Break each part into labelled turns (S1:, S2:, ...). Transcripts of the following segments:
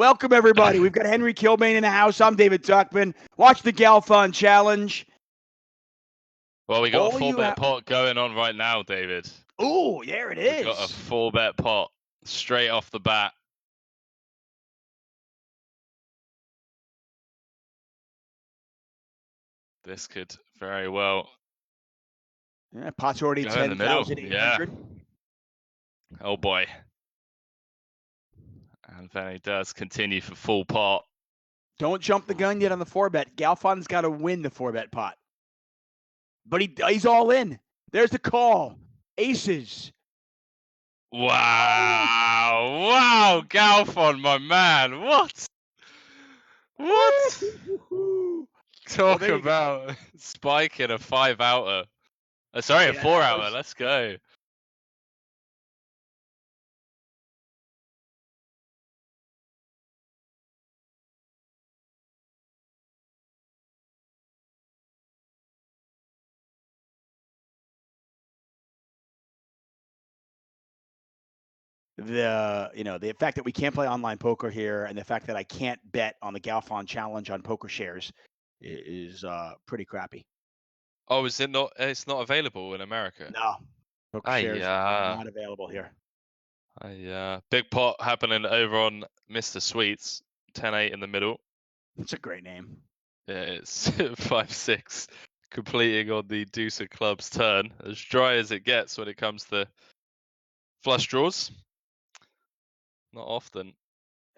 S1: Welcome, everybody. We've got Henry Kilbane in the house. I'm David Tuchman. Watch the Galfond Challenge.
S2: Well, we got a 4-bet pot going on right now, David.
S1: Oh, there it is.
S2: We got a 4-bet pot straight off the bat. This could very well.
S1: Yeah, pot's already 10,800.
S2: Yeah. Oh boy. And Veni does continue for full pot.
S1: Don't jump the gun yet on the 4-bet. Galfond's got to win the 4-bet pot. But he's all in. There's the call. Aces.
S2: Wow. Wow, Galfond, my man. What? What? Talk about spiking a 5-outer. Sorry, a 4-outer. Let's go.
S1: The fact that we can't play online poker here and the fact that I can't bet on the Galfond Challenge on poker shares is pretty crappy.
S2: Oh, is it not? It's not available in America.
S1: No, poker shares are not available here.
S2: Big pot happening over on Mr. Sweets, 10-8 in the middle.
S1: It's a great name.
S2: Yeah, it's 5-6, completing on the deuce of clubs turn. As dry as it gets when it comes to flush draws. Not often.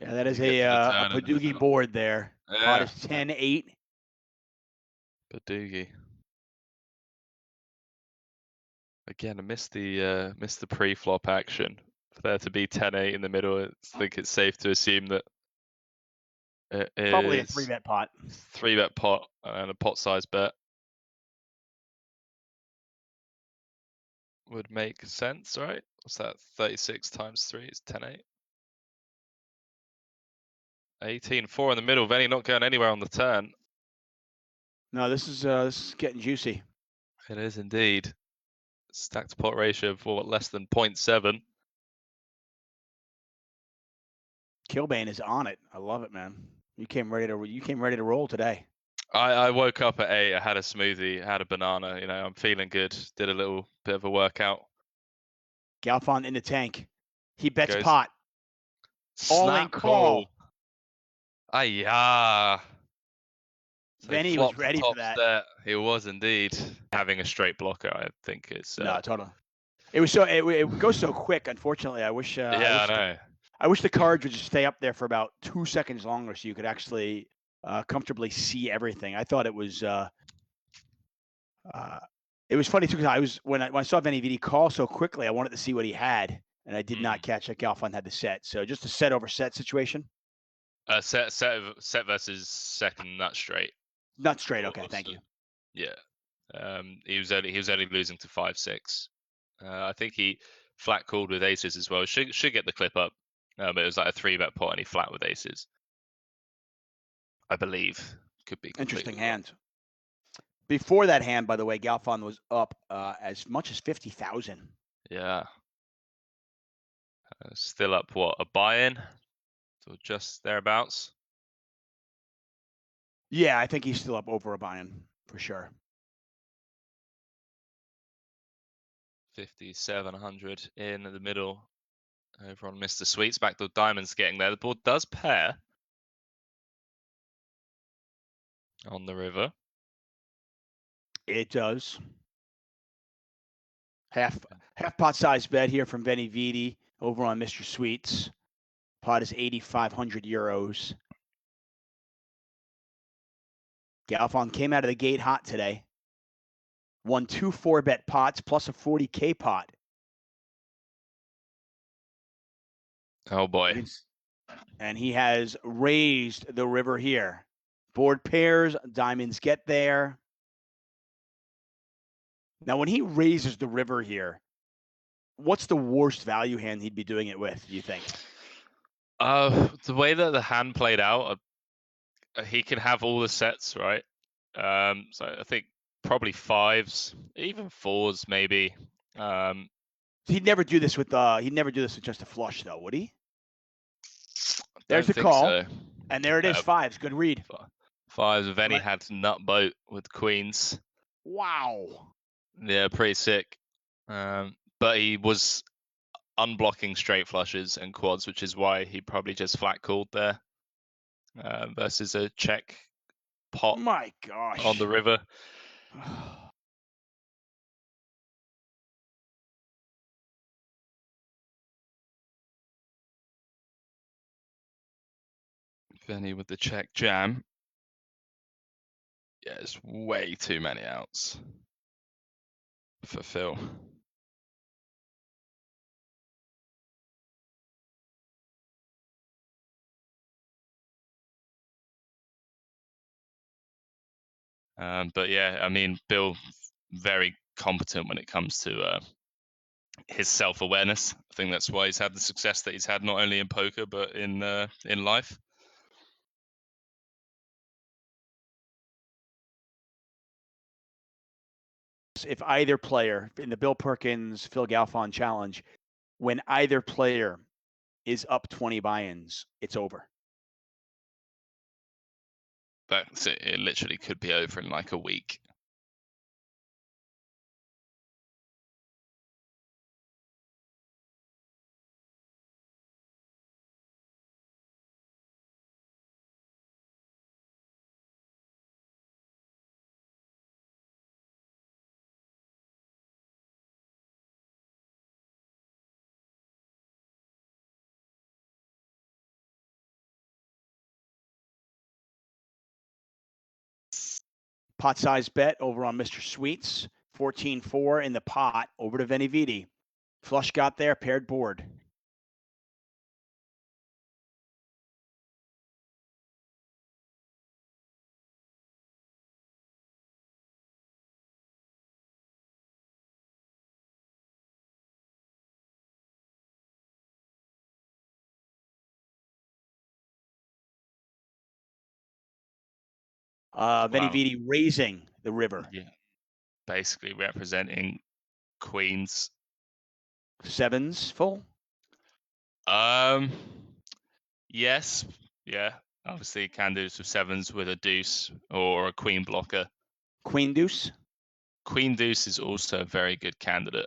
S1: Yeah, that is a Padoogie board there.
S2: Yeah.
S1: Pot is 10-8.
S2: Padoogie. Again, I missed the pre-flop action. For there to be 10-8 in the middle, I think it's safe to assume that it
S1: probably
S2: is
S1: a 3-bet pot.
S2: 3-bet pot and a pot size bet. Would make sense, right? What's that? 36 times 3 is 10-8. 18-4 in the middle. Veni not going anywhere on the turn.
S1: No, this is getting juicy.
S2: It is indeed. Stacked pot ratio of less than 0.7.
S1: Kilbane is on it. I love it, man. You came ready to roll today.
S2: I woke up at 8. I had a smoothie, had a banana. You know, I'm feeling good. Did a little bit of a workout.
S1: Galfond in the tank. He bets pot.
S2: Snap call. So
S1: Veni was ready for that.
S2: There. He was indeed. Having a straight blocker, I think is.
S1: No, totally. It was it goes so quick. Unfortunately, I wish.
S2: I know.
S1: I wish the cards would just stay up there for about 2 seconds longer, so you could actually comfortably see everything. I thought it was. It was funny too because when I saw Venividi call so quickly, I wanted to see what he had, and I did not catch that Galfond had the set. So just a set over set situation.
S2: Set versus second nut straight.
S1: Nut straight. Okay, thank you.
S2: Yeah. He was only losing to 5-6. I think he flat called with aces as well. Should get the clip up. But it was like a 3-bet pot and he flat with aces. I believe. Could be
S1: interesting hand. Before that hand, by the way, Galfond was up as much as 50,000.
S2: Yeah. Still up what? A buy-in? So just thereabouts.
S1: Yeah, I think he's still up over a buy-in for sure.
S2: 5,700 in the middle. Over on Mr. Sweets. Backdoor diamonds getting there. The board does pair on the river.
S1: It does. Half pot size bet here from Venividi over on Mr. Sweets. Pot is 8,500 euros. Galfond came out of the gate hot today. Won 2 4-bet pots plus a 40K pot.
S2: Oh boy.
S1: And he has raised the river here. Board pairs, diamonds get there. Now, when he raises the river here, what's the worst value hand he'd be doing it with, do you think?
S2: The way that the hand played out, he can have all the sets, right? So I think probably 5s, even 4s maybe.
S1: He'd never do this with just a flush, though, would he? There's
S2: Don't
S1: the
S2: think
S1: call.
S2: so.
S1: And there it is, fives. Good read.
S2: Fives. Veni
S1: Right.
S2: had nut boat with queens.
S1: Wow.
S2: Yeah, pretty sick. But he was unblocking straight flushes and quads, which is why he probably just flat called there versus a check pot
S1: My gosh.
S2: on the river. Veni with the check jam. Yeah, it's way too many outs for Phil. But yeah, I mean, Bill, very competent when it comes to his self-awareness. I think that's why he's had the success that he's had, not only in poker but in life.
S1: If either player in the Bill Perkins Phil Galfond challenge, when either player is up 20 buy-ins, it's over.
S2: That's it. It literally could be over in like a week.
S1: Pot size bet over on Mr. Sweets. 14-4 in the pot over to Venividi. Flush got there, paired board. Venividi raising the river.
S2: Yeah, basically representing queens.
S1: Sevens full.
S2: Yes, yeah. Obviously, can do some sevens with a deuce or a queen blocker.
S1: Queen deuce.
S2: Queen deuce is also a very good candidate,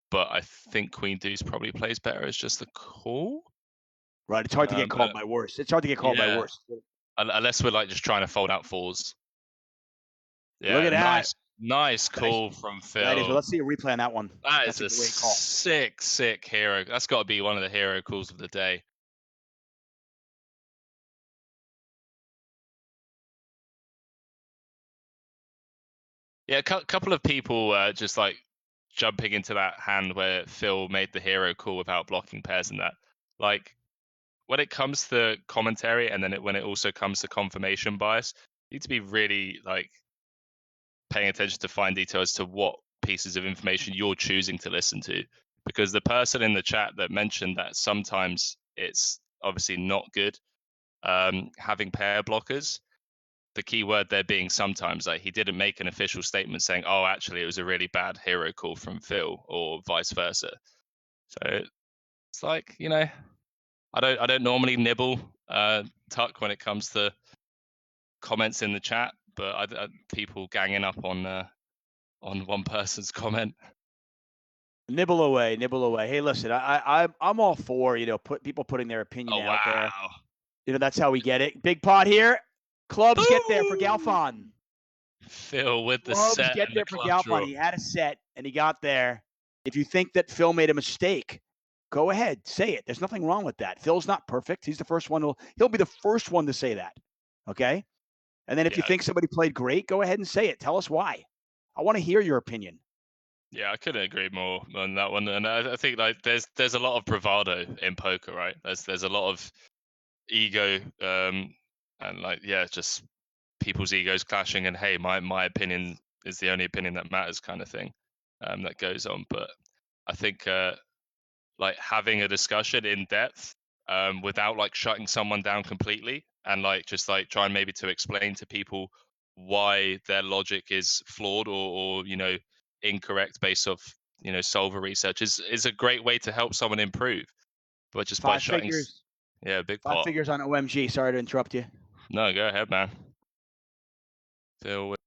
S2: but I think queen deuce probably plays better as just a call.
S1: Right, it's hard to get called by worse. It's hard to get called by worse.
S2: Unless we're like just trying to fold out fours. Yeah,
S1: Look at that.
S2: Nice call from Phil.
S1: That is. Well, let's see a replay on that one.
S2: That's a great call. Sick hero. That's got to be one of the hero calls of the day. Yeah, a couple of people just like jumping into that hand where Phil made the hero call without blocking pairs and that. Like when it comes to commentary and then when it also comes to confirmation bias, you need to be really like paying attention to fine detail as to what pieces of information you're choosing to listen to. Because the person in the chat that mentioned that sometimes it's obviously not good having pair blockers, the key word there being sometimes, like he didn't make an official statement saying, oh, actually it was a really bad hero call from Phil or vice versa. So it's like, you know, I don't normally nibble Tuck when it comes to comments in the chat, but people ganging up on one person's comment.
S1: Nibble away. Hey, listen, I'm all for people putting their opinion out there. That's how we get it. Big pot here. Clubs get there for Galfond.
S2: Phil with the
S1: Clubs
S2: set.
S1: get there for Galfond. He had a set and he got there. If you think that Phil made a mistake, go ahead, say it. There's nothing wrong with that. Phil's not perfect. He's the first one. He'll be the first one to say that. Okay. And then if you think somebody played great, go ahead and say it. Tell us why. I want to hear your opinion.
S2: Yeah, I couldn't agree more on that one. And I think like there's a lot of bravado in poker, right? There's a lot of ego, and like just people's egos clashing. And hey, my opinion is the only opinion that matters, kind of thing, that goes on. But I think like having a discussion in depth, without like shutting someone down completely, and like just like trying maybe to explain to people why their logic is flawed or incorrect based off solver research is a great way to help someone improve. But just by shutting Yeah, big
S1: Five
S2: pot.
S1: figures on OMG. Sorry to interrupt you.
S2: No, go ahead, man. Phil with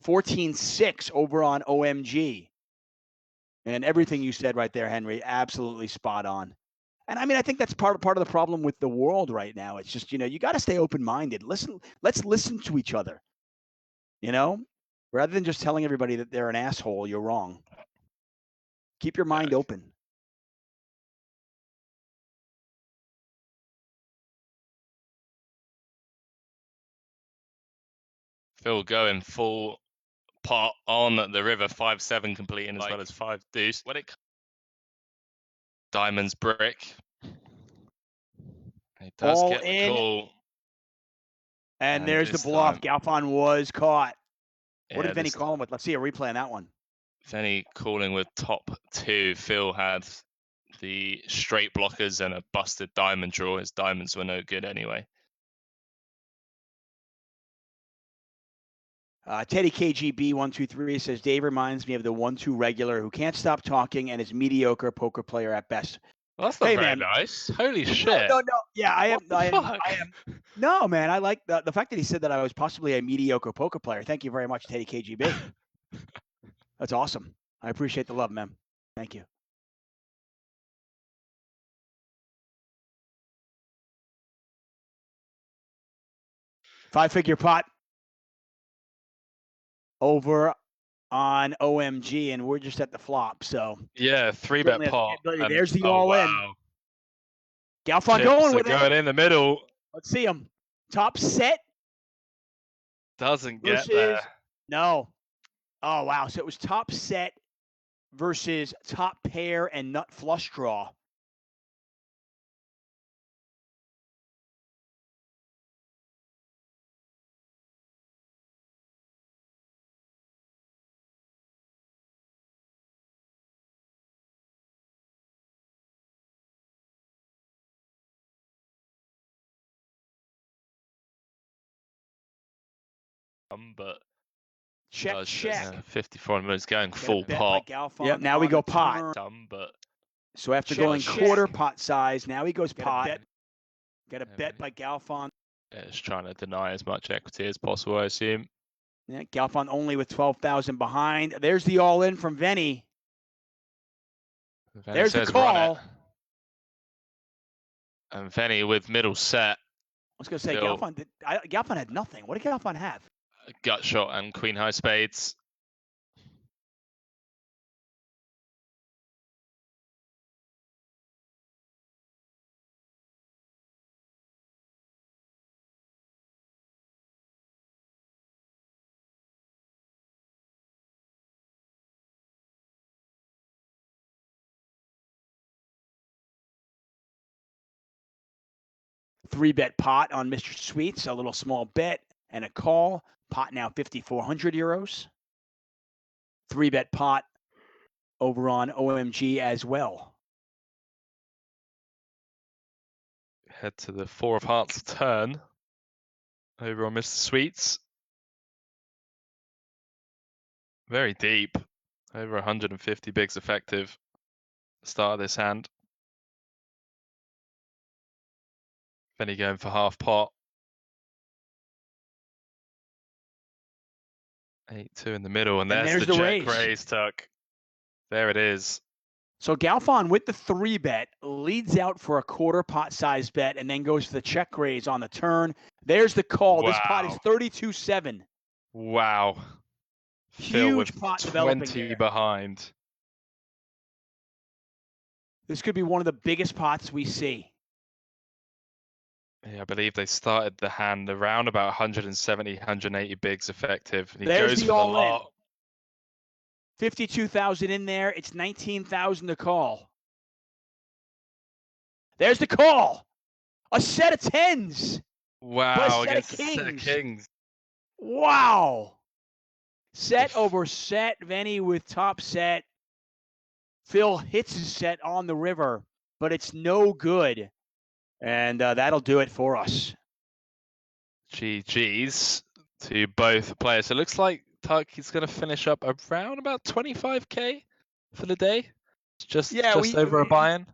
S1: 14-6 over on OMG. And everything you said right there, Henry, absolutely spot on. And I mean, I think that's part of the problem with the world right now. It's just, you got to stay open-minded. Let's listen to each other. Rather than just telling everybody that they're an asshole, you're wrong. Keep your mind open.
S2: Phil going full pot on the river, 5-7 completing as well as 5 deuce. When it diamonds brick, he does
S1: All
S2: get the
S1: in.
S2: call.
S1: And there's the bluff. Galfond was caught. What did Veni call him with? Let's see a replay on that one.
S2: Veni calling with top 2. Phil had the straight blockers and a busted diamond draw. His diamonds were no good anyway.
S1: Teddy KGB123 says, Dave reminds me of the 1-2 regular who can't stop talking and is mediocre poker player at best.
S2: Well, that's not very nice. Holy shit.
S1: No. Yeah, I am.
S2: I
S1: am. No, man, I like the fact that he said that I was possibly a mediocre poker player. Thank you very much, Teddy KGB. That's awesome. I appreciate the love, man. Thank you. Five-figure pot over on OMG, and we're just at the flop. So
S2: yeah, 3-bet pot.
S1: There's the all-in. Galfond going with it.
S2: Going in the middle.
S1: Let's see him. Top set.
S2: Doesn't get there.
S1: No. Oh, wow. So it was top set versus top pair and nut flush draw.
S2: But
S1: check.
S2: 54 minutes going full pot.
S1: Yep, now we go pot.
S2: But
S1: so after going quarter pot size, now he goes pot. Got a bet by Galfond.
S2: It's trying to deny as much equity as possible, I assume.
S1: Yeah, Galfond only with 12,000 behind. There's the all-in from Veni. There's the call.
S2: And Veni with middle set.
S1: I was going to say, Galfond had nothing. What did Galfond have?
S2: A gut shot and queen high spades.
S1: Three-bet pot on Mr. Sweets, a little small bet and a call. Pot now 5,400 euros. Three-bet pot over on OMG as well.
S2: Head to the 4 of hearts turn over on Mr. Sweets. Very deep. Over 150 bigs effective. Start of this hand. Veni going for half pot. 8-2 in the middle, and there's the check raise, Tuck. There it is.
S1: So Galfond with the 3-bet leads out for a quarter pot size bet and then goes for the check raise on the turn. There's the call. Wow. This pot is 32-7.
S2: Wow.
S1: Huge pot developing
S2: 20 behind.
S1: This could be one of the biggest pots we see.
S2: Yeah, I believe they started the hand around about 170, 180 bigs effective. And he
S1: There's
S2: goes
S1: the
S2: for
S1: all
S2: the lot.
S1: 52,000 in there. It's 19,000 to call. There's the call. A set of tens.
S2: Wow,
S1: against
S2: a set of kings.
S1: Wow. Set over set. Veni with top set. Phil hits his set on the river, but it's no good. And that'll do it for us.
S2: GG's.
S3: to both players. So it looks like Tuck is going to finish up around about 25k for the day. It's just over a buy-in.